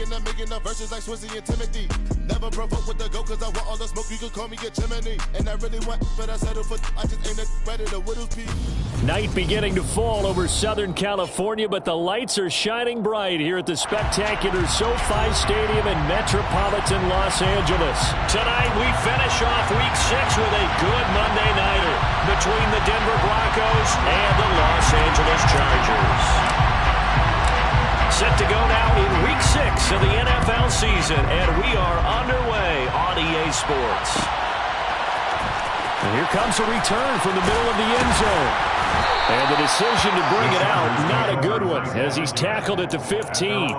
making the verses like Swizzy and Timothy. Never provoke with the go, cause I want all the smoke, you can call me a chimney. And I really want, but I settle for, I just ain't ready to Whittles P. Night beginning to fall over Southern California, but the lights are shining bright here at the spectacular SoFi Stadium in metropolitan Los Angeles. Tonight we finish off Week 6 with a good Monday nighter between the Denver Broncos and the Los Angeles Chargers. Set to go now in Week 6 of the NFL season, and we are underway on EA Sports. And here comes a return from the middle of the end zone. And the decision to bring it out, not a good one, as he's tackled at the 15.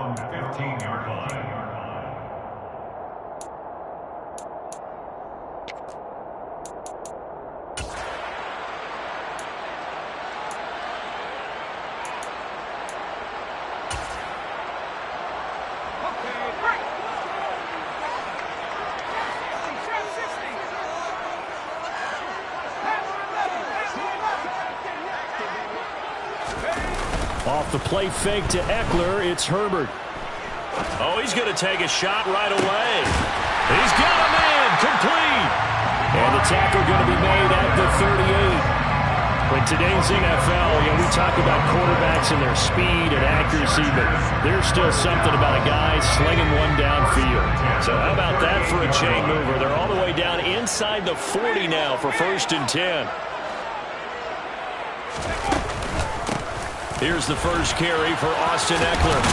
Off the play fake to Eckler, it's Herbert. Oh, he's going to take a shot right away. He's got a man, complete. And the tackle going to be made at the 38. In today's NFL, we talk about quarterbacks and their speed and accuracy, but there's still something about a guy slinging one downfield. So how about that for a chain mover? They're all the way down inside the 40 now for 1st and 10. Here's the first carry for Austin Eckler.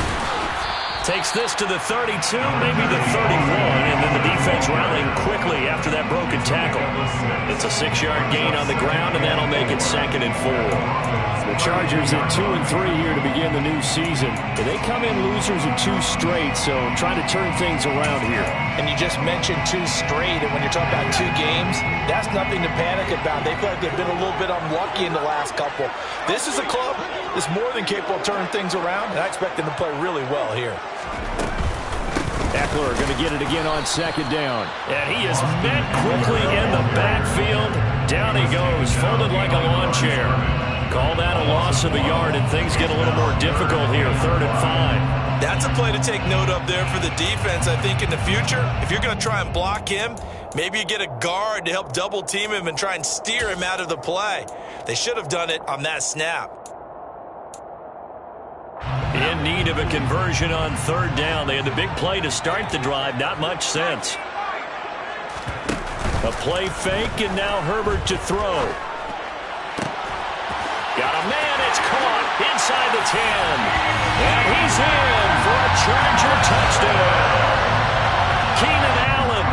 Takes this to the 32, maybe the 31, and then the defense rallying quickly after that broken tackle. It's a 6-yard gain on the ground, and that'll make it 2nd and 4. The Chargers at 2 and 3 here to begin the new season. They come in losers of 2 straight, so trying to turn things around here. And you just mentioned 2 straight, and when you're talking about 2 games, that's nothing to panic about. They feel like they've been a little bit unlucky in the last couple. This is a club that's more than capable of turning things around, and I expect them to play really well here. Eckler going to get it again on 2nd down. And he is met quickly in the backfield. Down he goes, folded like a lawn chair. Call that a loss of a yard, and things get a little more difficult here, 3rd and 5. That's a play to take note of there for the defense. I think in the future, if you're going to try and block him, maybe you get a guard to help double team him and try and steer him out of the play. They should have done it on that snap. In need of a conversion on 3rd down. They had the big play to start the drive. Not much sense. A play fake, and now Herbert to throw. Got a man. It's caught inside the 10. And he's in for a Charger touchdown. Keenan Allen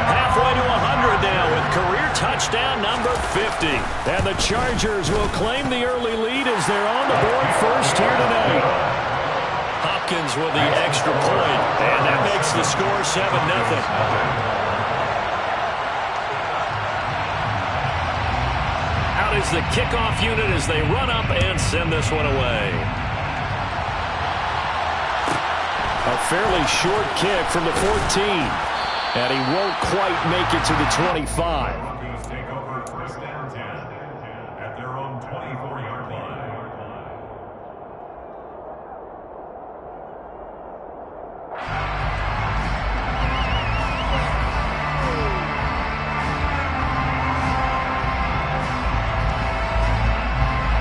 halfway to 100 now with career touchdown number 50. And the Chargers will claim the early lead as they're on the board first here tonight. Hopkins with the extra point, and that makes the score 7-0. Out is the kickoff unit as they run up and send this one away. A fairly short kick from the 14, and he won't quite make it to the 25.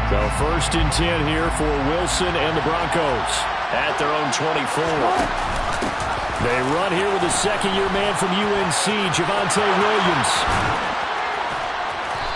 So 1st and 10 here for Wilson and the Broncos at their own 24. They run here with a 2nd-year man from UNC, Javonte Williams.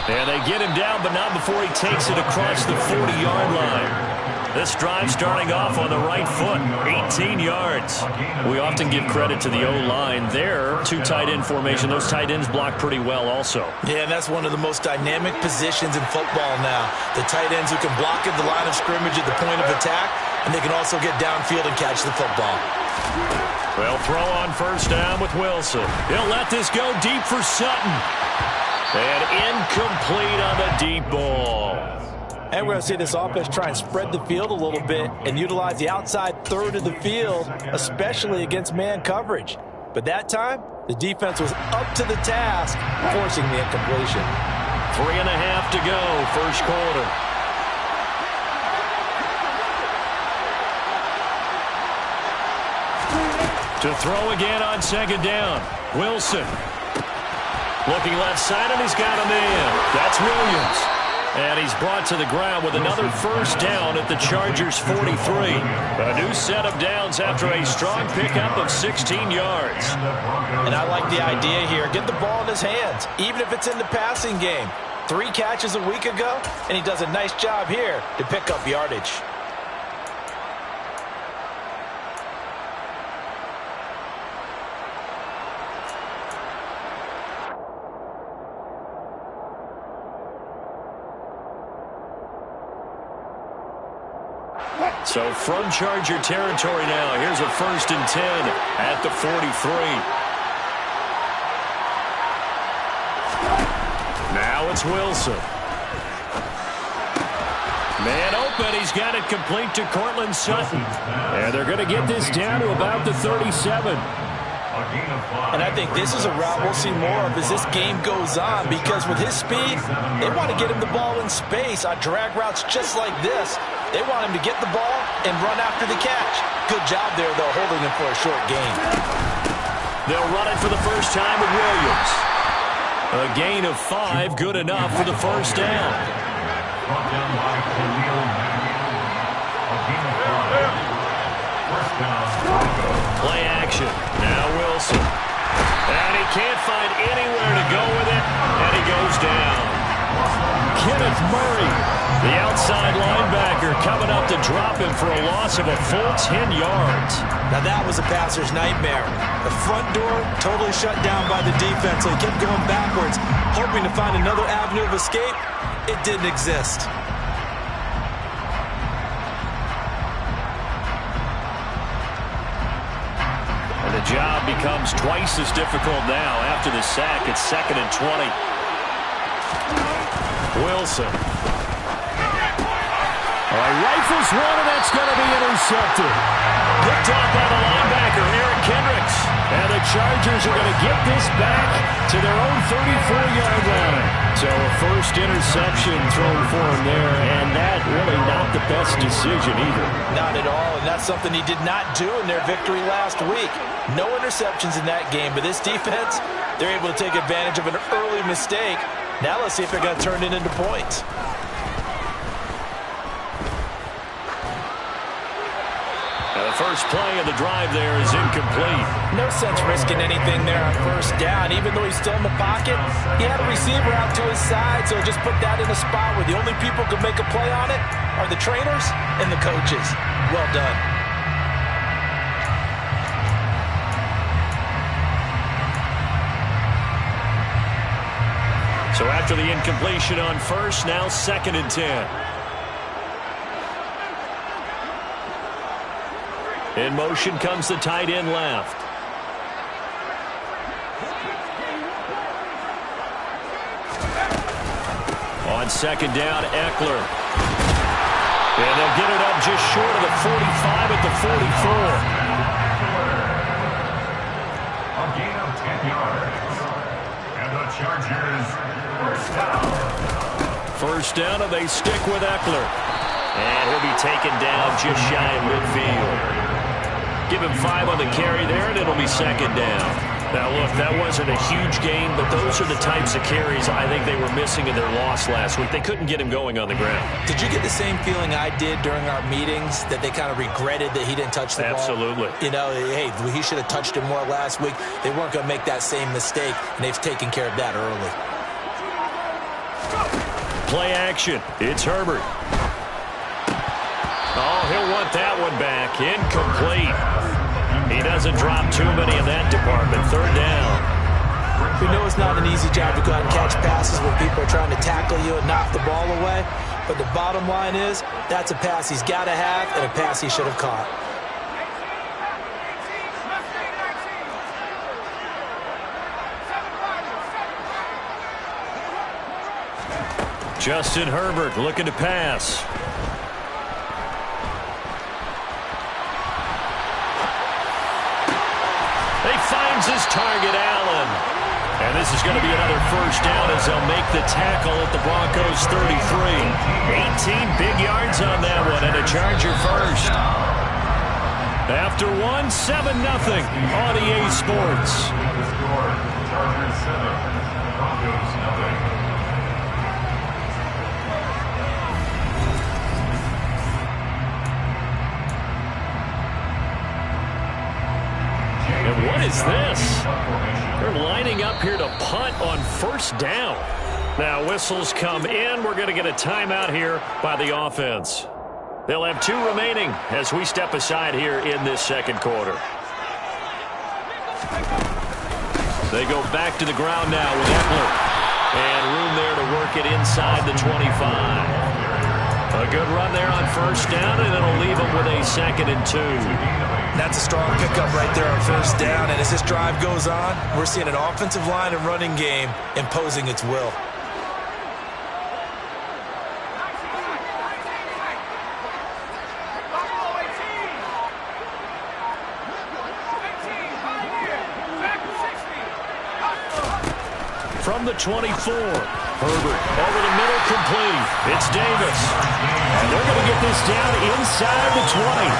And they get him down, but not before he takes it across the 40-yard line. This drive starting off on the right foot, 18 yards. We often give credit to the O-line there. 2 tight end formation. Those tight ends block pretty well also. Yeah, and that's one of the most dynamic positions in football now. The tight ends who can block at the line of scrimmage at the point of attack, and they can also get downfield and catch the football. Well, throw on 1st down with Wilson. He'll let this go deep for Sutton. And incomplete on the deep ball. And we're going to see this offense try and spread the field a little bit and utilize the outside 3rd of the field, especially against man coverage. But that time, the defense was up to the task, forcing the incompletion. 3.5 to go, 1st quarter. To throw again on second down. Wilson. Looking left side, and he's got a man. That's Williams. And he's brought to the ground with another first down at the Chargers' 43. A new set of downs after a strong pickup of 16 yards. And I like the idea here. Get the ball in his hands, even if it's in the passing game. 3 catches a week ago, and he does a nice job here to pick up yardage. So from Charger territory now, here's a 1st and 10 at the 43. Now it's Wilson. Man open, he's got it complete to Cortland Sutton. And they're going to get this down to about the 37. And I think this is a route we'll see more of as this game goes on, because with his speed, they want to get him the ball in space on drag routes just like this. They want him to get the ball and run after the catch. Good job there, though, holding him for a short gain. They'll run it for the first time with Williams. A gain of 5, good enough for the first down. Play action. Now Wilson. And he can't find anywhere to go with it, and he goes down. Kenneth Murray, the outside linebacker, coming up to drop him for a loss of a full 10 yards. Now that was a passer's nightmare. The front door totally shut down by the defense, so he kept going backwards, hoping to find another avenue of escape. It didn't exist. And the job becomes twice as difficult now after the sack. It's 2nd and 20. Wilson. Rifles one, and that's going to be intercepted. Picked off by the linebacker, Eric Kendricks. And the Chargers are going to get this back to their own 34-yard line. So a first interception thrown for him there, and that really not the best decision either. Not at all, and that's something he did not do in their victory last week. No interceptions in that game, but this defense, they're able to take advantage of an early mistake. Now let's see if they're going to turn it into points. Now the first play of the drive there is incomplete. No sense risking anything there on first down. Even though he's still in the pocket, he had a receiver out to his side, so just put that in a spot where the only people who can make a play on it are the trainers and the coaches. Well done. So after the incompletion on first, now 2nd and 10. In motion comes the tight end left. On 2nd down, Eckler. And they'll get it up just short of the 45 at the 44. A gain of 10 yards. And the Chargers first down. First down, and they stick with Eckler. And he'll be taken down just shy of midfield. Give him 5 on the carry there, and it'll be 2nd down. Now, look, that wasn't a huge gain, but those are the types of carries I think they were missing in their loss last week. They couldn't get him going on the ground. Did you get the same feeling I did during our meetings, that they kind of regretted that he didn't touch the ball? Absolutely. You know, hey, he should have touched it more last week. They weren't going to make that same mistake, and they've taken care of that early. Play action. It's Herbert. Oh, he'll want that one back. Incomplete. He doesn't drop too many in that department. 3rd down. We know it's not an easy job to go out and catch passes when people are trying to tackle you and knock the ball away. But the bottom line is, that's a pass he's got to have and a pass he should have caught. Justin Herbert looking to pass. He finds his target, Allen. And this is going to be another first down as they'll make the tackle at the Broncos' 33. 18 big yards on that one, and a Charger first. After one, 7-0 on EA Sports. The score, Chargers 7, Broncos 0. And what is this? They're lining up here to punt on first down. Now whistles come in. We're going to get a timeout here by the offense. They'll have 2 remaining as we step aside here in this second quarter. They go back to the ground now with Eckler. And room there to work it inside the 25. A good run there on first down, and it'll leave them with a 2nd and 2. That's a strong pickup right there on first down. And as this drive goes on, we're seeing an offensive line and running game imposing its will. From the 24, Herbert over the middle, complete. It's Davis. And they're going to get this down inside the 20.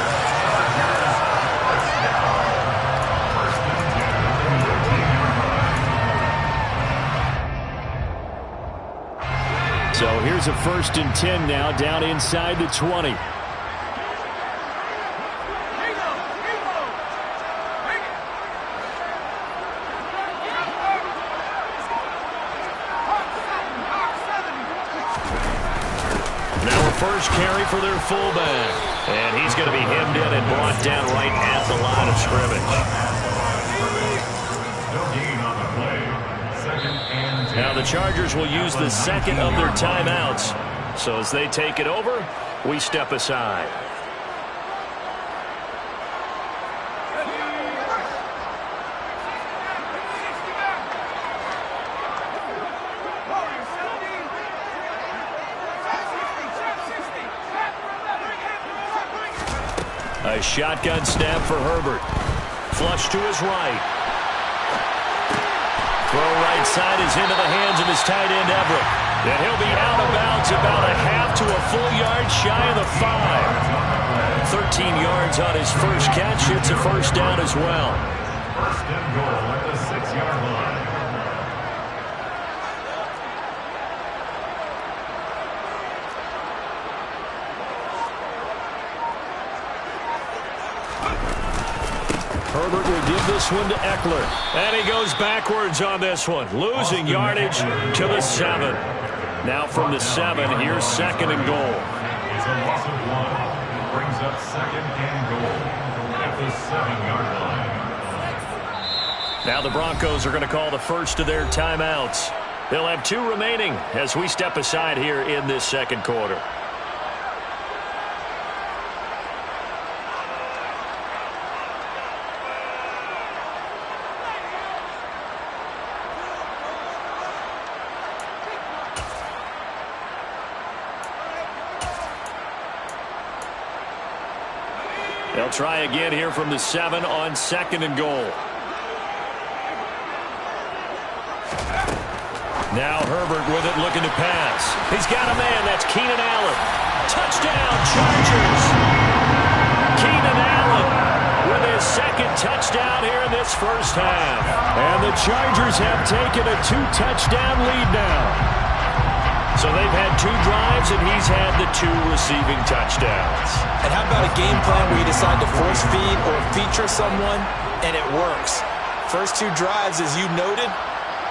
So here's a 1st and 10 now, down inside the 20. First carry for their fullback. And he's going to be hemmed in and brought down right at the line of scrimmage. No gain on the play. 2nd and 10. Now the Chargers will use the 2nd of their timeouts. So as they take it over, we step aside. A shotgun snap for Herbert. Flush to his right. Throw right side is into the hands of his tight end, Everett. And he'll be out of bounds about a half to a full yard shy of the 5. 13 yards on his first catch. It's a first down as well. 1st and goal at the 6-yard line. Herbert will give this one to Eckler. And he goes backwards on this one, losing yardage to the 7. Now from the 7, here's 2nd and goal. It's a loss of 1. Brings up 2nd and goal at the 7-yard line. Now the Broncos are going to call the first of their timeouts. They'll have 2 remaining as we step aside here in this second quarter. They'll try again here from the 7 on 2nd and goal. Now Herbert with it, looking to pass. He's got a man. That's Keenan Allen. Touchdown, Chargers. Keenan Allen with his 2nd touchdown here in this first half. And the Chargers have taken a 2-touchdown lead now. So they've had 2 drives, and he's had the 2 receiving touchdowns. And how about a game plan where you decide to force feed or feature someone, and it works? First 2 drives, as you noted,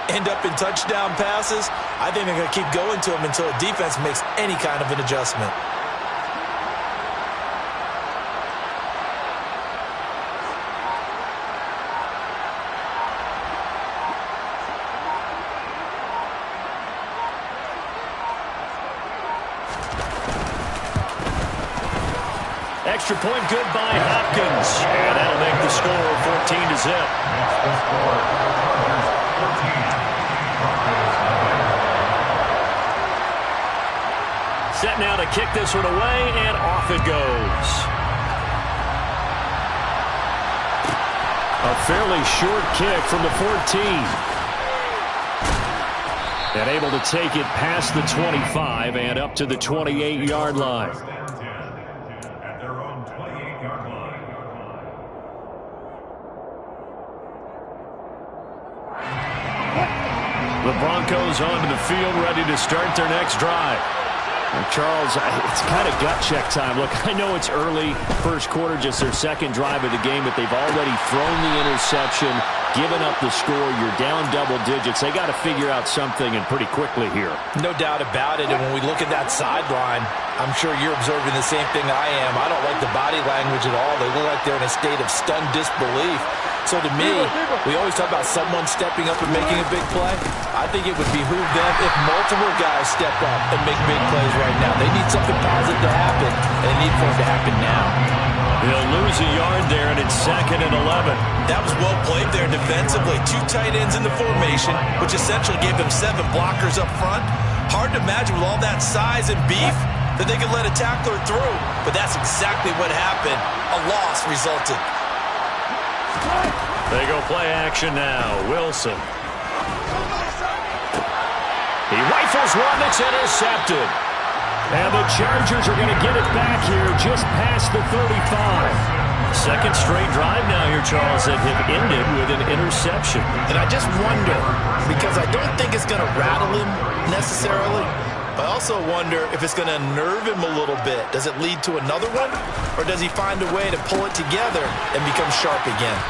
end up in touchdown passes. I think they're going to keep going to them until the defense makes any kind of an adjustment. Extra point good by Hopkins. And that'll make the score 14-0. Makes the score Chargers 14. Broncos 0. Set now to kick this one away, and off it goes. A fairly short kick from the 14. And able to take it past the 25 and up to the 28-yard line. At their own 28-yard line. Broncos onto the field, ready to start their next drive. And Charles, it's kind of gut check time. Look, I know it's early, first quarter, just their second drive of the game, but they've already thrown the interception, given up the score. You're down double digits. They got to figure out something, and pretty quickly here. No doubt about it. And when we look at that sideline, I'm sure you're observing the same thing I am. I don't like the body language at all. They look like they're in a state of stunned disbelief. So to me, we always talk about someone stepping up and making a big play. I think it would behoove them if multiple guys step up and make big plays right now. They need something positive to happen, and they need for it to happen now. They'll lose a yard there, and it's 2nd and 11. That was well played there defensively. 2 tight ends in the formation, which essentially gave them 7 blockers up front. Hard to imagine with all that size and beef that they could let a tackler through, but that's exactly what happened. A loss resulted. They go play action now. Wilson. He rifles one that's intercepted. And the Chargers are going to get it back here just past the 35. Second straight drive now here, Charles, that have ended with an interception. And I just wonder, because I don't think it's going to rattle him necessarily, but I also wonder if it's going to unnerve him a little bit. Does it lead to another one? Or does he find a way to pull it together and become sharp again?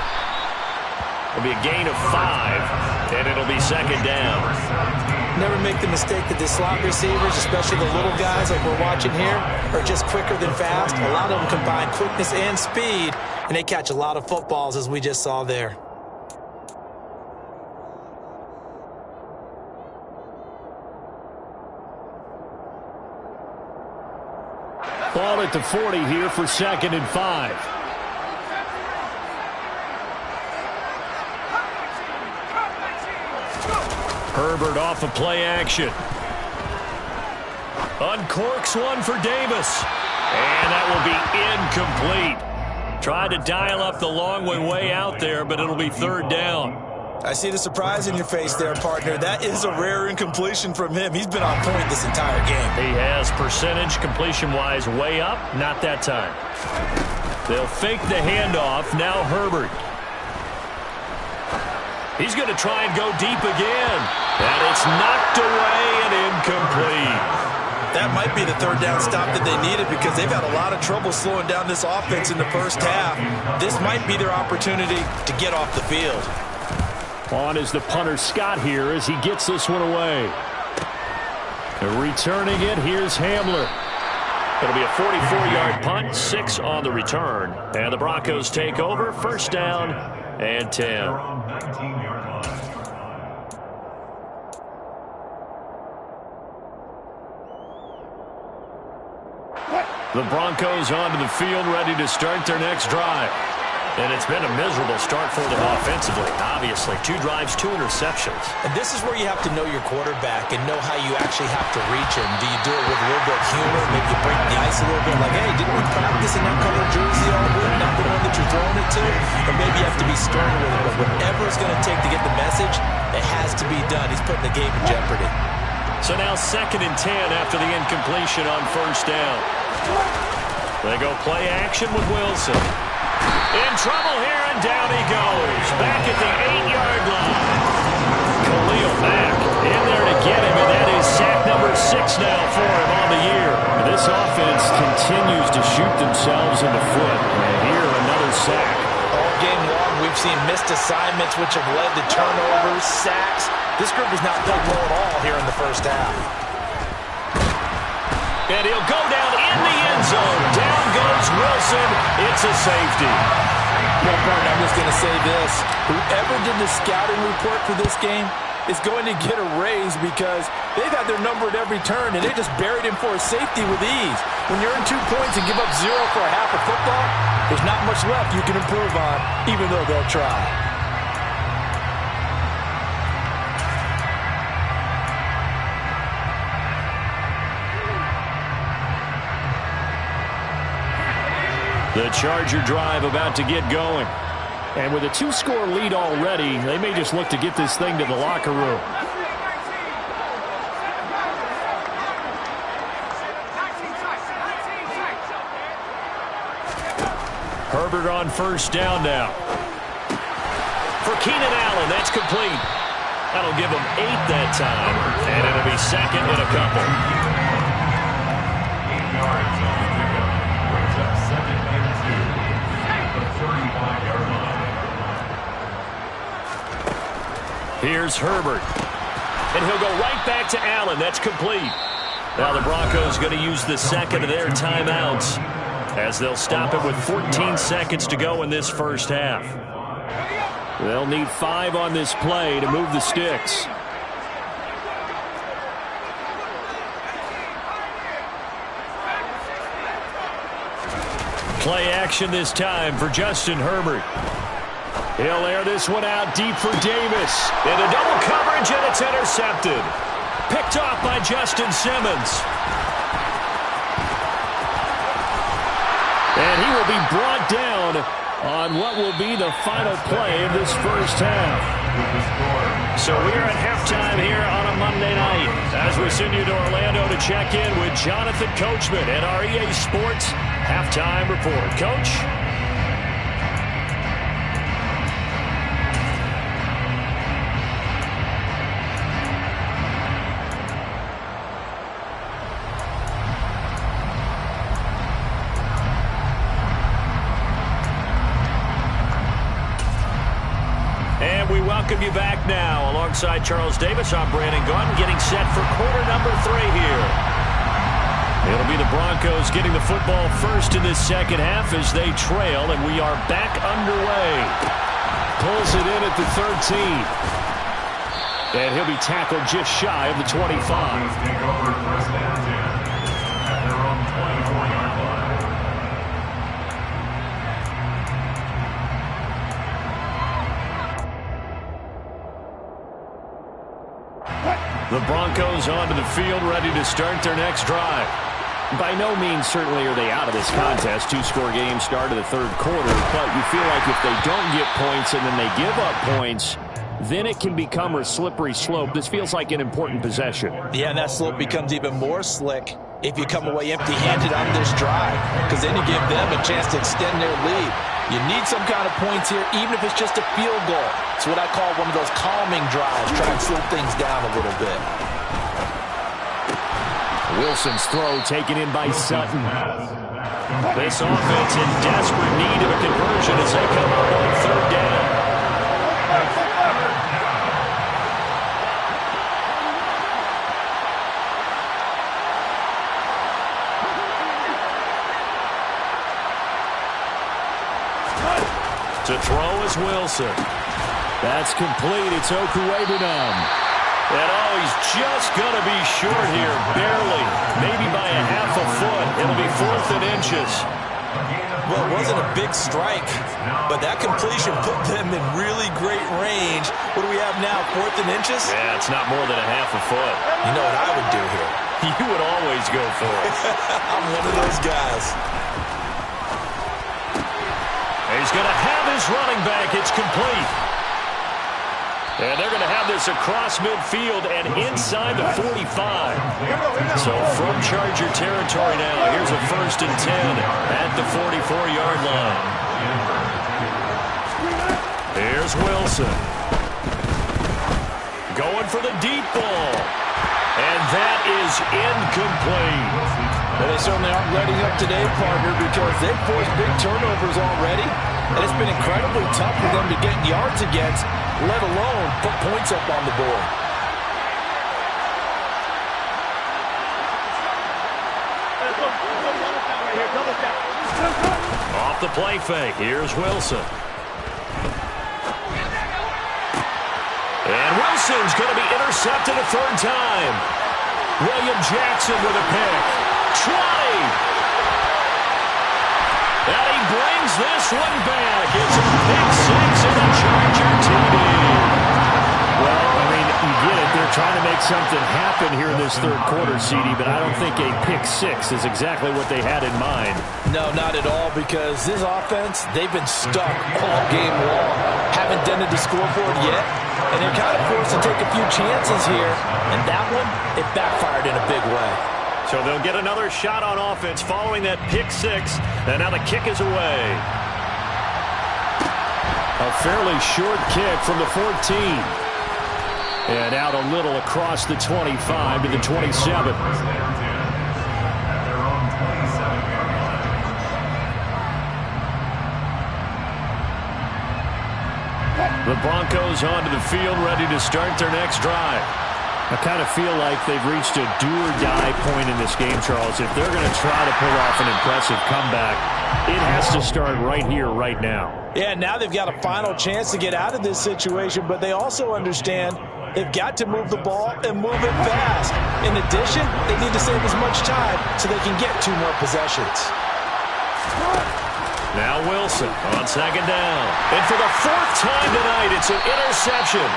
It'll be a gain of 5, and it'll be 2nd down. Never make the mistake that the slot receivers, especially the little guys like we're watching here, are just quicker than fast. A lot of them combine quickness and speed, and they catch a lot of footballs, as we just saw there. Ball at the 40 here for 2nd and 5. Herbert off of play action. Uncorks one for Davis. And that will be incomplete. Tried to dial up the long way out there, but it'll be 3rd down. I see the surprise in your face there, partner. That is a rare incompletion from him. He's been on point this entire game. He has percentage completion-wise way up. Not that time. They'll fake the handoff. Now Herbert. He's going to try and go deep again. And it's knocked away and incomplete. That might be the 3rd down stop that they needed because they've had a lot of trouble slowing down this offense in the first half. This might be their opportunity to get off the field. On is the punter Scott here as he gets this one away. Returning it, here's Hamler. It'll be a 44-yard punt, 6 on the return. And the Broncos take over, 1st down and 10. The Broncos onto the field, ready to start their next drive. And it's been a miserable start for them offensively, obviously. 2 drives, 2 interceptions. And this is where you have to know your quarterback and know how you actually have to reach him. Do you do it with a little bit of humor? Maybe you break the ice a little bit, like, hey, didn't we practice in that color jersey all week? Not the one that you're throwing it to? Or maybe you have to be stern with it. But whatever it's going to take to get the message, it has to be done. He's putting the game in jeopardy. So now 2nd and 10 after the incompletion on 1st down. They go play action with Wilson. In trouble here, and down he goes. Back at the 8-yard line. Khalil Mack in there to get him, and that is sack number 6 now for him on the year. This offense continues to shoot themselves in the foot. And here, another sack. All game long, we've seen missed assignments, which have led to turnovers, sacks. This group has not played well at all here in the first half. And he'll go down in the end zone. Down goes Wilson. It's a safety. Well, partner, I'm just going to say this. Whoever did the scouting report for this game is going to get a raise because they've had their number at every turn, and they just buried him for a safety with ease. When you earn 2 points and give up 0 for a half of football, there's not much left you can improve on, even though they'll try. The Charger drive about to get going. And with a 2-score lead already, they may just look to get this thing to the locker room. Herbert on 1st down now. For Keenan Allen, that's complete. That'll give them 8 that time, and it'll be second and a couple. 8 yards on the pickup. Brings up second and 2 at the 35-yard line. Here's Herbert. And he'll go right back to Allen. That's complete. Now the Broncos going to use the second of their timeouts as they'll stop it with 14 seconds to go in this first half. They'll need 5 on this play to move the sticks. Play action this time for Justin Herbert. He'll air this one out deep for Davis. Into double coverage, and it's intercepted. Picked off by Justin Simmons. And he will be brought down on what will be the final play of this first half. So we are at halftime here on a Monday night as we send you to Orlando to check in with Jonathan Coachman at our EA Sports Halftime Report. Coach? Welcome you back now. Alongside Charles Davis, I'm Brandon Gaudin, getting set for quarter number 3 here. It'll be the Broncos getting the football first in this second half as they trail, and we are back underway. Pulls it in at the 13. And he'll be tackled just shy of the 25. Take over first and 10 at their own 24-yard line. The Broncos onto the field, ready to start their next drive. By no means, certainly, are they out of this contest. 2-score game start of the third quarter, but you feel like if they don't get points and then they give up points, then it can become a slippery slope. This feels like an important possession. Yeah, and that slope becomes even more slick if you come away empty-handed on this drive, because then you give them a chance to extend their lead. You need some kind of points here, even if it's just a field goal. It's what I call one of those calming drives. Try and slow things down a little bit. Wilson's throw taken in by Sutton. This offense in desperate need of a conversion as they come up on third down. To throw is Wilson. That's complete. It's Okuwebunam. And he's just going to be short here, barely. Maybe by a half a foot. It'll be 4th and inches. Well, it wasn't a big strike, but that completion put them in really great range. What do we have now, 4th and inches? Yeah, it's not more than a half a foot. You know what I would do here? You would always go for it. I'm one of those guys. He's going to have his running back. It's complete. And they're going to have this across midfield and inside the 45. So from Charger territory now, here's a 1st and 10 at the 44-yard line. Here's Wilson. Going for the deep ball. And that is incomplete. Well, they certainly aren't letting up today, partner, because they've forced big turnovers already. And it's been incredibly tough for them to get yards against, let alone put points up on the board. Off the play fake. Here's Wilson. And Wilson's going to be intercepted a 3rd time. William Jackson with a pick. 20. And he brings this one back. It's a pick 6 and a Charger TD. Well, I mean, you get it. They're trying to make something happen here in this third quarter, CD, but I don't think a pick 6 is exactly what they had in mind. No, not at all, because this offense, they've been stuck all game long. Haven't dented the scoreboard yet, and they're kind of forced to take a few chances here. And that one, it backfired in a big way. So they'll get another shot on offense following that pick 6, and now the kick is away. A fairly short kick from the 14. And out a little across the 25 to the 27. The Broncos onto the field, ready to start their next drive. I kind of feel like they've reached a do-or-die point in this game, Charles. If they're going to try to pull off an impressive comeback, it has to start right here, right now. Yeah, now they've got a final chance to get out of this situation, but they also understand they've got to move the ball and move it fast. In addition, they need to save as much time so they can get 2 more possessions. Now Wilson on second down. And for the 4th time tonight, it's an interception.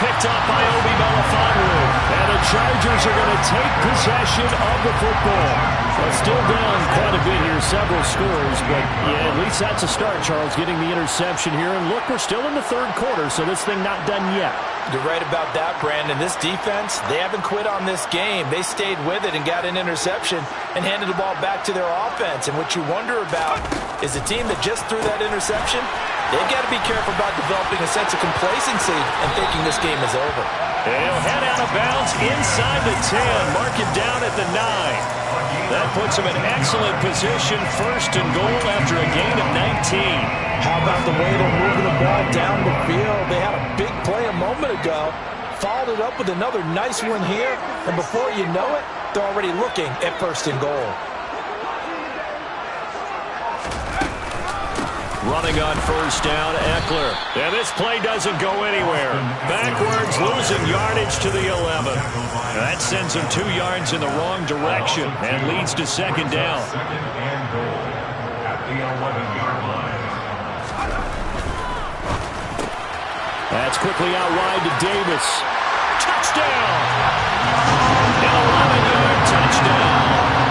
Picked up by Obi Melifonwu. And the Chargers are going to take possession of the football. Well, still down quite a bit here, several scores. But, yeah, at least that's a start, Charles, getting the interception here. And look, we're still in the 3rd quarter, so this thing not done yet. You're right about that, Brandon. This defense, they haven't quit on this game. They stayed with it and got an interception and handed the ball back to their offense. And what you wonder about is the team that just threw that interception, they've got to be careful about developing a sense of complacency and thinking this game is over. He'll head out of bounds inside the 10. Mark it down at the 9. That puts him in excellent position, 1st and goal after a gain of 19. How about the way they're moving the ball down the field? They had a big play a moment ago, followed it up with another nice one here, and before you know it, they're already looking at 1st and goal. Running on 1st down, Eckler. And this play doesn't go anywhere. Backwards, losing yardage to the 11. That sends him 2 yards in the wrong direction and leads to 2nd down. Second and goal at the 11-yard line. That's quickly out wide to Davis. Touchdown! An 11-yard touchdown.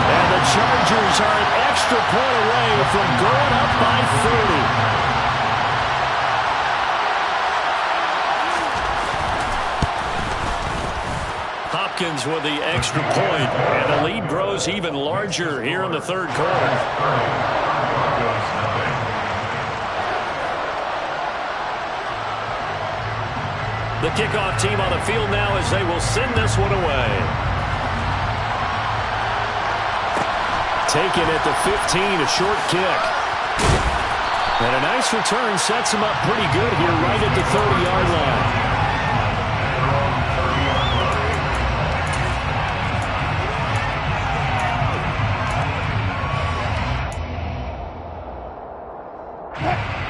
And the Chargers are an extra point away from going up by 30. Hopkins with the extra point, and the lead grows even larger here in the 3rd quarter. The kickoff team on the field now as they will send this one away. Taken at the 15, a short kick. And a nice return sets him up pretty good here right at the 30-yard line.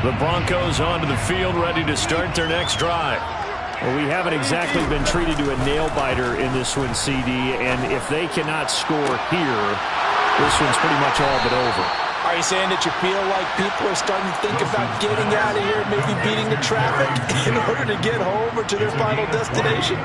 The Broncos onto the field, ready to start their next drive. Well, we haven't exactly been treated to a nail-biter in this one, CD, and if they cannot score here, this one's pretty much all but over. Are you saying that you feel like people are starting to think about getting out of here, maybe beating the traffic in order to get home or to their final destination?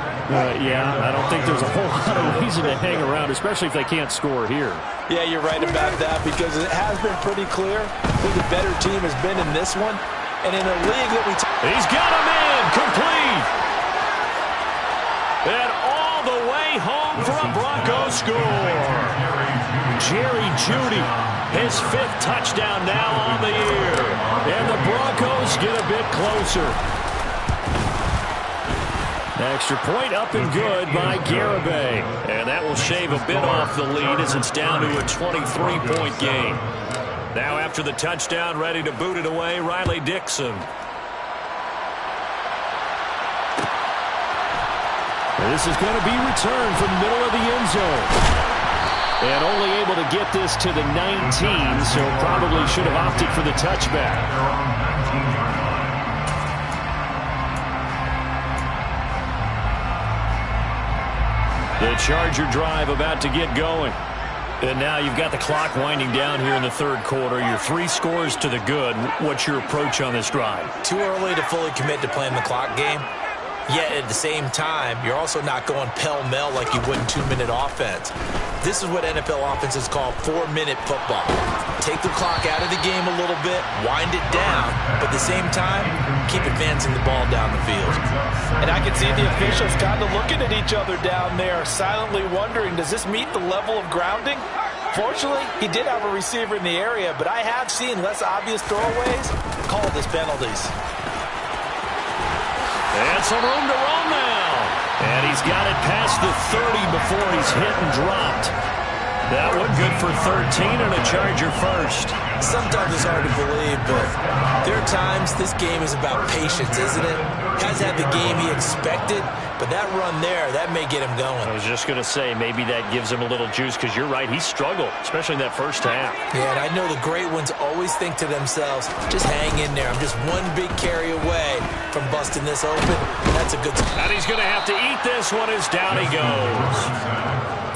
Yeah, I don't think there's a whole lot of reason to hang around, especially if they can't score here. Yeah, you're right about that, because it has been pretty clear who the better team has been in this one. And in a league that we... He's got him in, complete! And all the way home for a Broncos score. Jerry Jeudy, his 5th touchdown now on the year. And the Broncos get a bit closer. Extra point up and good by Garibay. And that will shave a bit off the lead as it's down to a 23-point game. Now after the touchdown, ready to boot it away, Riley Dixon. This is going to be returned from the middle of the end zone. And only able to get this to the 19, so probably should have opted for the touchback. The Charger drive about to get going. And now you've got the clock winding down here in the 3rd quarter. Your 3 scores to the good. What's your approach on this drive? Too early to fully commit to playing the clock game. Yet at the same time, you're also not going pell-mell like you would in 2-minute offense. This is what NFL offenses call 4-minute football. Take the clock out of the game a little bit, wind it down, but at the same time, keep advancing the ball down the field. And I can see the officials kind of looking at each other down there, silently wondering, does this meet the level of grounding? Fortunately, he did have a receiver in the area, but I have seen less obvious throwaways called as penalties. And some room to run now. And he's got it past the 30 before he's hit and dropped. That one good for 13 and a Charger first. Sometimes it's hard to believe, but there are times this game is about patience, isn't it? Hasn't had the game he expected, but that run there, that may get him going. I was just going to say, maybe that gives him a little juice, because you're right, he struggled, especially in that first half. Yeah, and I know the great ones always think to themselves, just hang in there. I'm just one big carry away from busting this open. That's a good time. And he's going to have to eat this one as down he goes.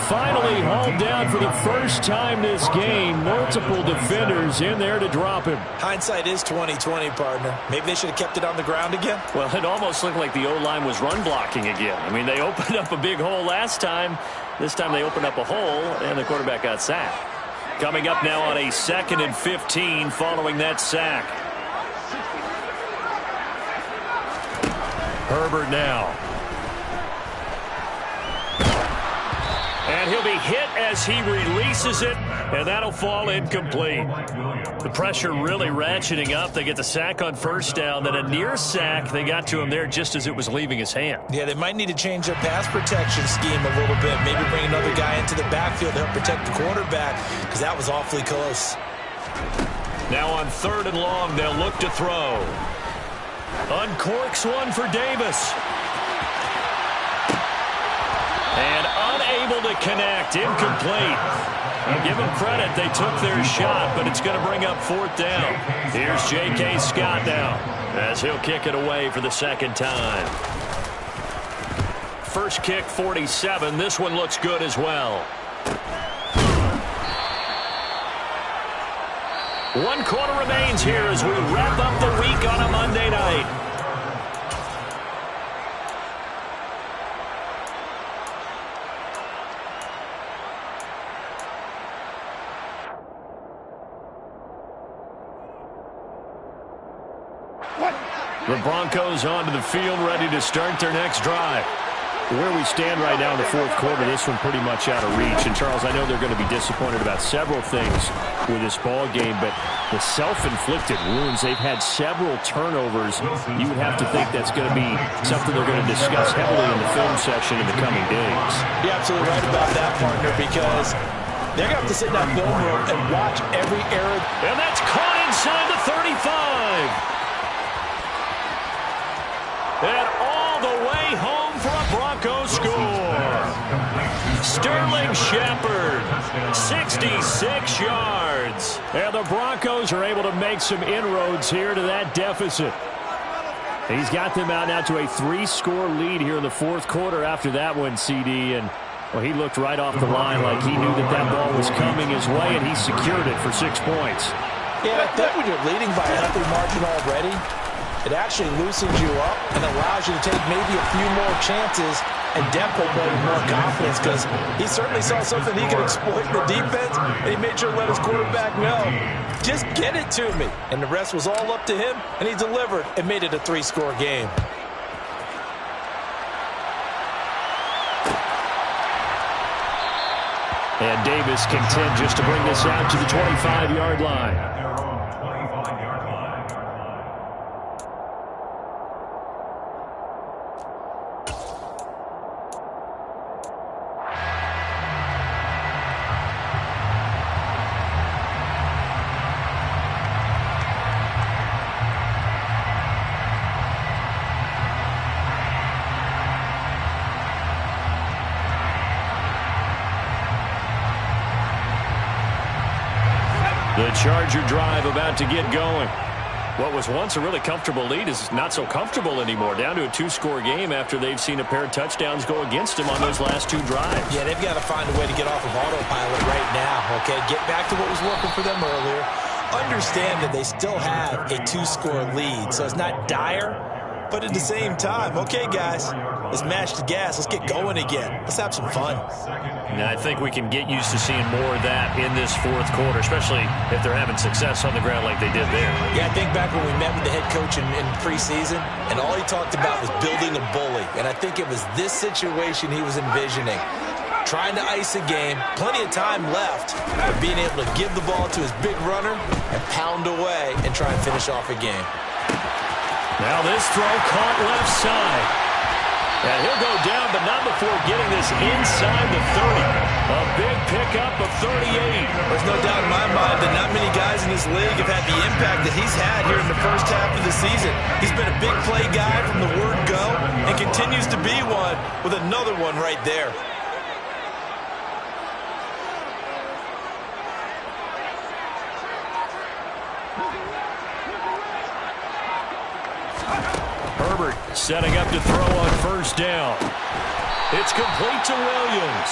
Finally hauled down for the first time this game. Multiple defenders in there to drop him. Hindsight is 20/20, partner. Maybe they should have kept it on the ground again. Well, it almost looked like the O-line was run blocking again. I mean, they opened up a big hole last time. This time they opened up a hole, and the quarterback got sacked. Coming up now on a 2nd and 15 following that sack. Herbert now. And he'll be hit as he releases it, and that'll fall incomplete. The pressure really ratcheting up. They get the sack on first down, then a near sack. They got to him there just as it was leaving his hand. Yeah, they might need to change their pass protection scheme a little bit. Maybe bring another guy into the backfield to help protect the quarterback, because that was awfully close. Now on 3rd and long, they'll look to throw. Uncorks one for Davis. And unable to connect. Incomplete. I'll give them credit. They took their shot, but it's going to bring up 4th down. Here's J.K. Scott now as he'll kick it away for the 2nd time. First kick, 47. This one looks good as well. 1 quarter remains here as we wrap up the week on a Monday night. The Broncos onto the field, ready to start their next drive. Where we stand right now in the 4th quarter, this one pretty much out of reach. And, Charles, I know they're going to be disappointed about several things with this ball game, but the self-inflicted wounds, they've had several turnovers. You would have to think that's going to be something they're going to discuss heavily in the film session in the coming days. You're absolutely right about that, partner, because they're going to have to sit in that film room and watch every error. And that's caught inside the 35. And all the way home for a Bronco score. Sterling Shepard, 66 yards. And the Broncos are able to make some inroads here to that deficit. He's got them out now to a 3-score lead here in the 4th quarter after that one, CD. And, well, he looked right off the line like he knew that that ball was coming his way, and he secured it for 6 points. Yeah, I think when you're leading by a healthy margin already, it actually loosens you up and allows you to take maybe a few more chances and definitely play with more confidence, because he certainly saw something he could exploit in the defense, and he made sure to let his quarterback know, just get it to me. And the rest was all up to him, and he delivered and made it a 3-score game. And Davis content just to bring this out to the 25-yard line. The Charger drive about to get going. What was once a really comfortable lead is not so comfortable anymore. Down to a 2-score game after they've seen a pair of touchdowns go against them on those last 2 drives. Yeah, they've got to find a way to get off of autopilot right now, okay? Get back to what was working for them earlier. Understand that they still have a 2-score lead, so it's not dire, but at the same time, okay, guys, let's mash the gas. Let's get going again. Let's have some fun. Now, I think we can get used to seeing more of that in this 4th quarter, especially if they're having success on the ground like they did there. Yeah, I think back when we met with the head coach in preseason, and all he talked about was building a bully. And I think it was this situation he was envisioning. Trying to ice a game, plenty of time left, but being able to give the ball to his big runner and pound away and try and finish off a game. Now this throw caught left side. And he'll go down, but not before getting this inside the 30. A big pickup of 38. There's no doubt in my mind that not many guys in this league have had the impact that he's had here in the first half of the season. He's been a big play guy from the word go and continues to be one with another one right there. Herbert setting up to throw on first down. It's complete to Williams.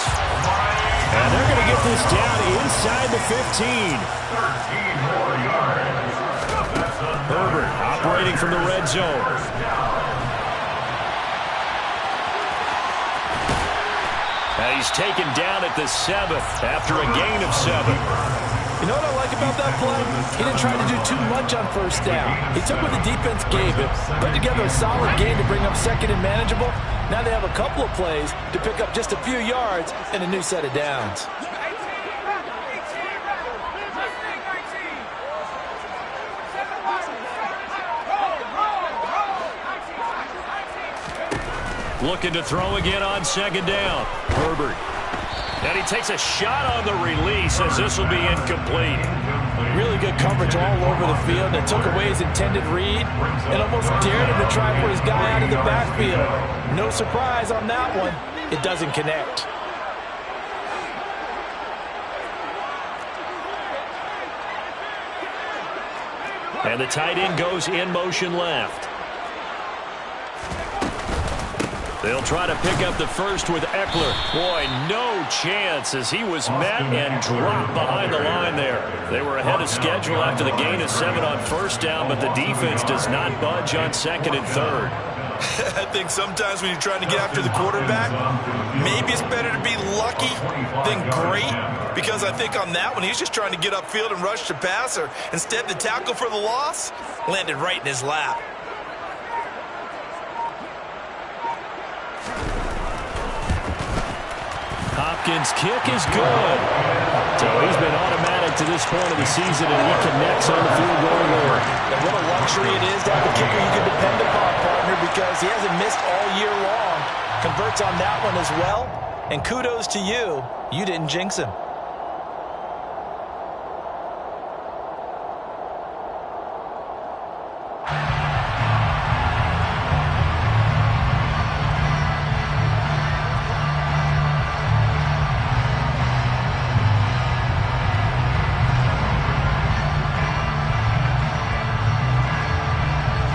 And they're going to get this down inside the 15. 13 more yards. Herbert operating from the red zone. And he's taken down at the 7th after a gain of 7. You know what I like about that play? He didn't try to do too much on first down. He took what the defense gave him, put together a solid game to bring up second and manageable. Now they have a couple of plays to pick up just a few yards and a new set of downs. Looking to throw again on second down. Herbert. And he takes a shot on the release as this will be incomplete. Really good coverage all over the field that took away his intended read and almost dared him to try for his guy out of the backfield. No surprise on that one. It doesn't connect. And the tight end goes in motion left. They'll try to pick up the first with Eckler. Boy, no chance as he was met and dropped behind the line there. They were ahead of schedule after the gain of 7 on first down, but the defense does not budge on second and third. I think sometimes when you're trying to get after the quarterback, maybe it's better to be lucky than great, because I think on that one, he's just trying to get upfield and rush the passer. Instead, the tackle for the loss landed right in his lap. Hopkins' kick is good. So he's been automatic to this point of the season, and he connects on the field goal board. And what a luxury it is to have a kicker you can depend upon, partner, because he hasn't missed all year long. Converts on that one as well. And kudos to you. You didn't jinx him.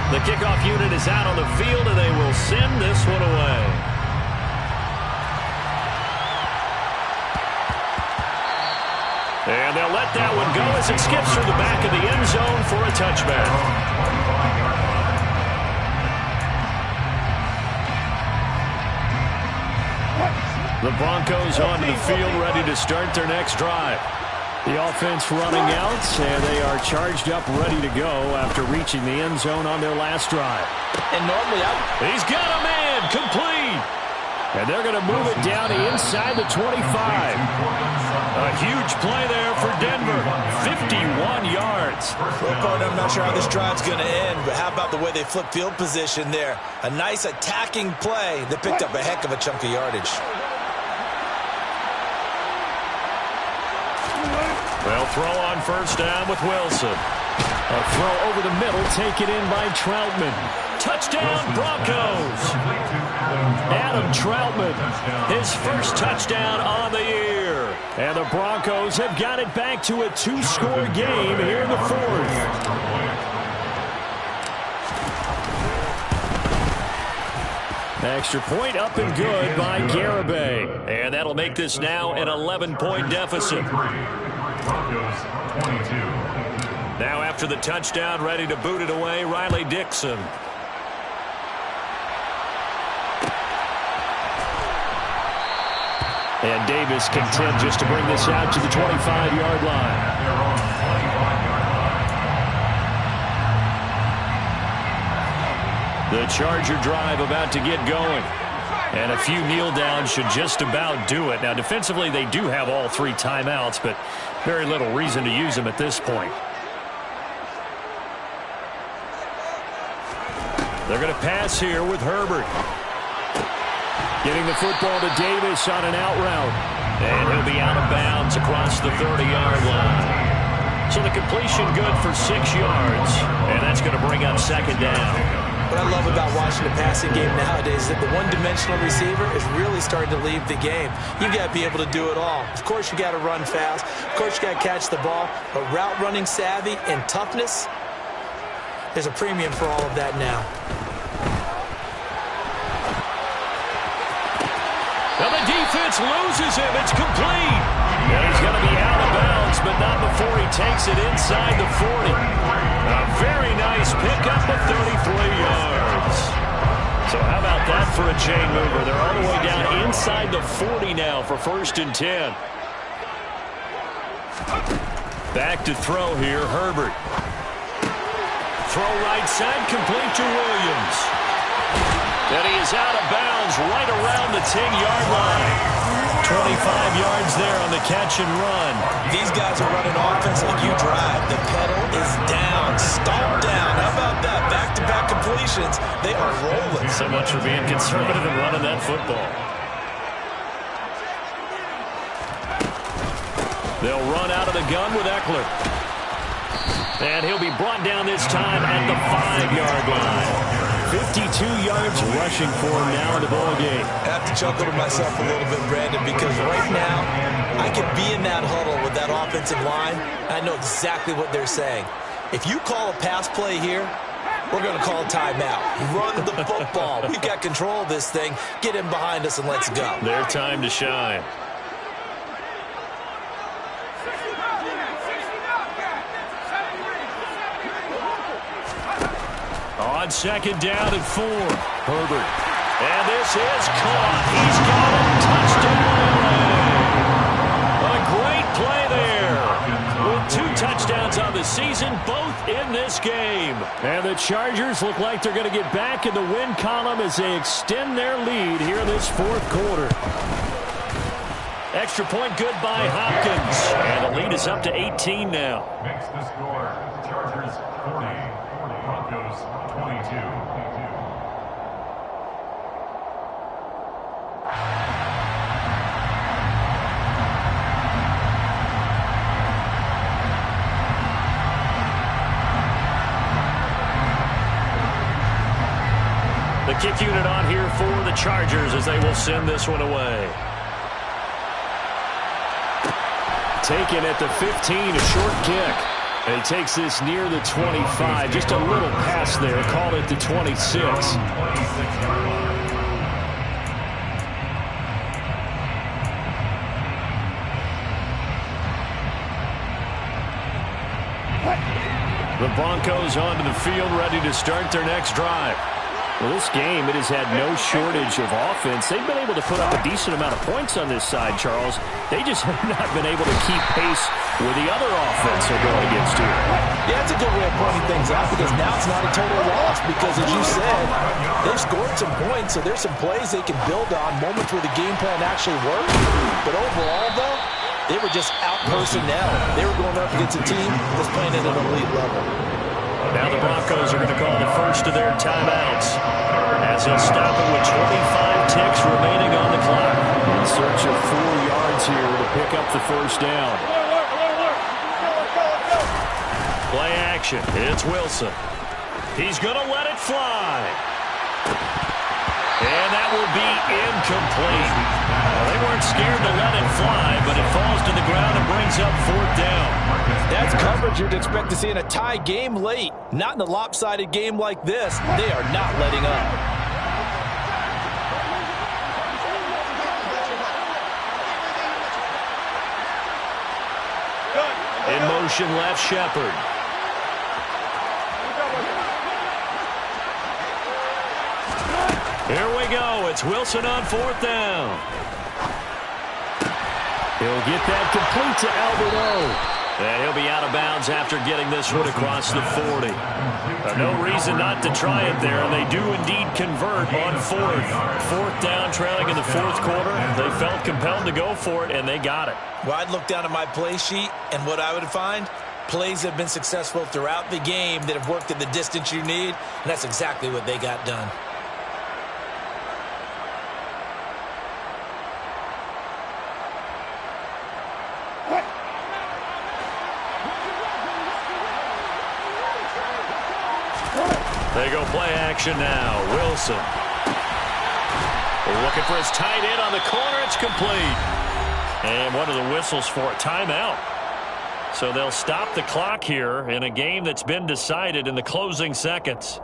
The kickoff unit is out on the field, and they will send this one away. And they'll let that one go as it skips through the back of the end zone for a touchback. The Broncos onto the field, ready to start their next drive. The offense running out, and they are charged up, ready to go after reaching the end zone on their last drive. And normally, he's got a man, complete. And they're going to move it down inside the 25. A huge play there for Denver, 51 yards. Well, partner, I'm not sure how this drive's going to end, but how about the way they flip field position there? A nice attacking play that picked up a heck of a chunk of yardage. They'll throw on first down with Wilson. A throw over the middle, taken in by Troutman. Touchdown, Broncos. Adam Troutman, his first touchdown on the year. And the Broncos have got it back to a 2-score game here in the fourth. Extra point up and good by Garibay. And that'll make this now an 11-point deficit. Now after the touchdown, ready to boot it away, Riley Dixon. And Davis content just to bring this out to the 25-yard line. The Charger drive about to get going. And a few kneel downs should just about do it. Now, defensively, they do have all 3 timeouts, but very little reason to use them at this point. They're going to pass here with Herbert. Getting the football to Davis on an out route. And he'll be out of bounds across the 30-yard line. So the completion good for 6 yards. And that's going to bring up second down. What I love about watching the passing game nowadays is that the one-dimensional receiver is really starting to leave the game. You've got to be able to do it all. Of course, you got to run fast. Of course, you got to catch the ball. But route running savvy and toughness, there's a premium for all of that now. Well, the defense loses him. It's complete. And he's going to be out of bounds, but not before he takes it inside the 40. A very nice pickup of 33 yards. So how about that for a chain mover? They're all the way down inside the 40 now for 1st and 10. Back to throw here, Herbert. Throw right side, complete to Williams. And he is out of bounds right around the 10-yard line. 25 yards there on the catch and run. These guys are running offense like you drive. The pedal is down, stomp down. How about that? Back-to-back completions. They are rolling. So much for being conservative and running that football. They'll run out of the gun with Eckler. And he'll be brought down this time at the 5-yard line. 52 yards rushing for him now in the ball game. I have to chuckle to myself a little bit, Brandon, because right now I could be in that huddle with that offensive line. I know exactly what they're saying. If you call a pass play here, we're going to call a timeout. Run the football. We've got control of this thing. Get him behind us and let's go. Their time to shine. On 2nd down and 4. Herbert. And this is caught. He's got a touchdown. A great play there. With 2 touchdowns on the season, both in this game. And the Chargers look like they're going to get back in the win column as they extend their lead here in this 4th quarter. Extra point good by Hopkins. And the lead is up to 18 now. Makes the score. Chargers 40. Broncos 22. The kick unit on here for the Chargers as they will send this one away. Taken at the 15, a short kick. And he takes this near the 25. Just a little pass there. Call it the 26. The Broncos onto the field, ready to start their next drive. Well, this game, it has had no shortage of offense. They've been able to put up a decent amount of points on this side, Charles. They just have not been able to keep pace with the other offense they're going against here. Yeah, that's a good way of pointing things out because now it's not a total loss because, as you said, they've scored some points, so there's some plays they can build on, moments where the game plan actually worked. But overall, though, they were just out personnel. They were going up against a team that's playing at an elite level. Now the Broncos are going to call the first of their timeouts as they'll stop it with 25 ticks remaining on the clock. In search of 4 yards here to pick up the first down. Play action. It's Wilson. He's going to let it fly. And that will be incomplete. Well, they weren't scared to let it fly, but it falls to the ground and brings up 4th down. That's coverage you'd expect to see in a tie game late. Not in a lopsided game like this. They are not letting up. In motion left, Shepard. Here we go. It's Wilson on 4th down. He'll get that complete to Albert O. And he'll be out of bounds after getting this one across the 40. No reason not to try it there, and they do indeed convert on 4th. 4th down, trailing in the 4th quarter. They felt compelled to go for it, and they got it. Well, I'd look down at my play sheet, and what I would find, plays have been successful throughout the game that have worked at the distance you need, and that's exactly what they got done. They go play action now. Wilson. Looking for his tight end on the corner. It's complete. And one of the whistles for a timeout. So they'll stop the clock here in a game that's been decided in the closing seconds.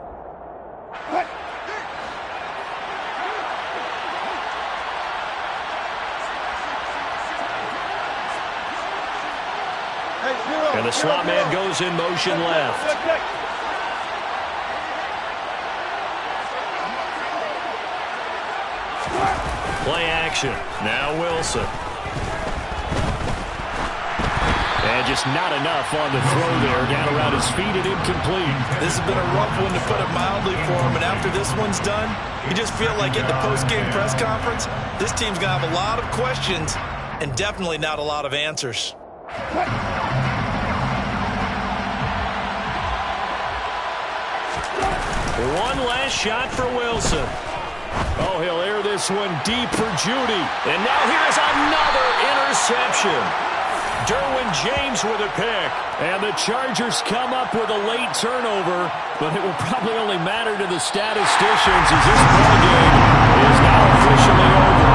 And the slot man goes in motion left. Play action. Now Wilson. And just not enough on the throw there. Down around his feet and incomplete. This has been a rough one, to put it mildly, for him. And after this one's done, you just feel like at the post-game press conference, this team's going to have a lot of questions and definitely not a lot of answers. One last shot for Wilson. Oh, he'll air this one deep for Judy. And now here's another interception. Derwin James with a pick. And the Chargers come up with a late turnover, but it will probably only matter to the statisticians as this ballgame is now officially over.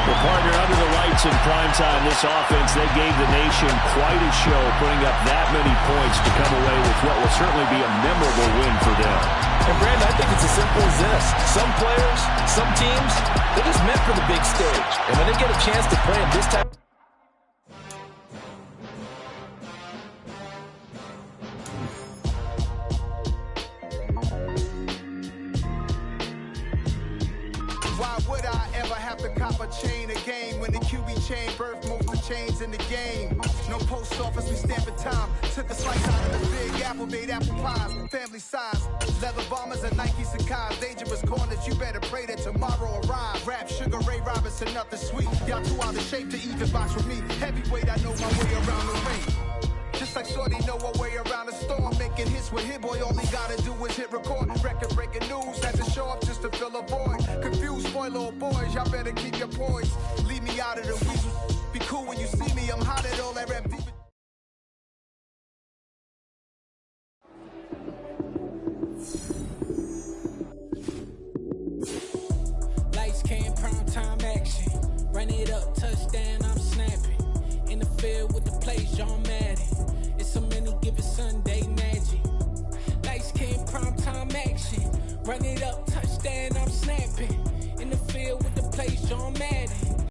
Well, partner, under the lights in primetime, this offense, they gave the nation quite a show, putting up that many points to come away with what will certainly be a memorable win for them. And, Brandon, I think it's as simple as this. Some players, some teams, they're just meant for the big stage. And when they get a chance to play in this type of chain a game when the QB chain birth most of the chains in the game. No post office, we stamping time. Took a slice out of the big apple, made apple pies, family size. Leather bombers and Nikes and cars. Dangerous corners, you better pray that tomorrow arrive. Rap, Sugar Ray Robinson, nothing sweet. Y'all too out of shape to even box with me. Heavyweight, I know my way around the ring. Just like Shorty know her way around the storm. Making hits with Hit Boy, all he gotta do is hit record. Record-breaking news, had to show up just to fill a void. Confused, spoiler boys, y'all better keep your poise. Leave me out of the weasel. Be cool when you see me, I'm hot at all that rap deep. Lights came, prime time action. Run it up, touchdown, I'm snapping. In the field with the plays, John Madden. It's a many given Sunday magic. Lights came, prime time action. Run it up, touchdown, I'm snapping. In the field with the plays, John Madden.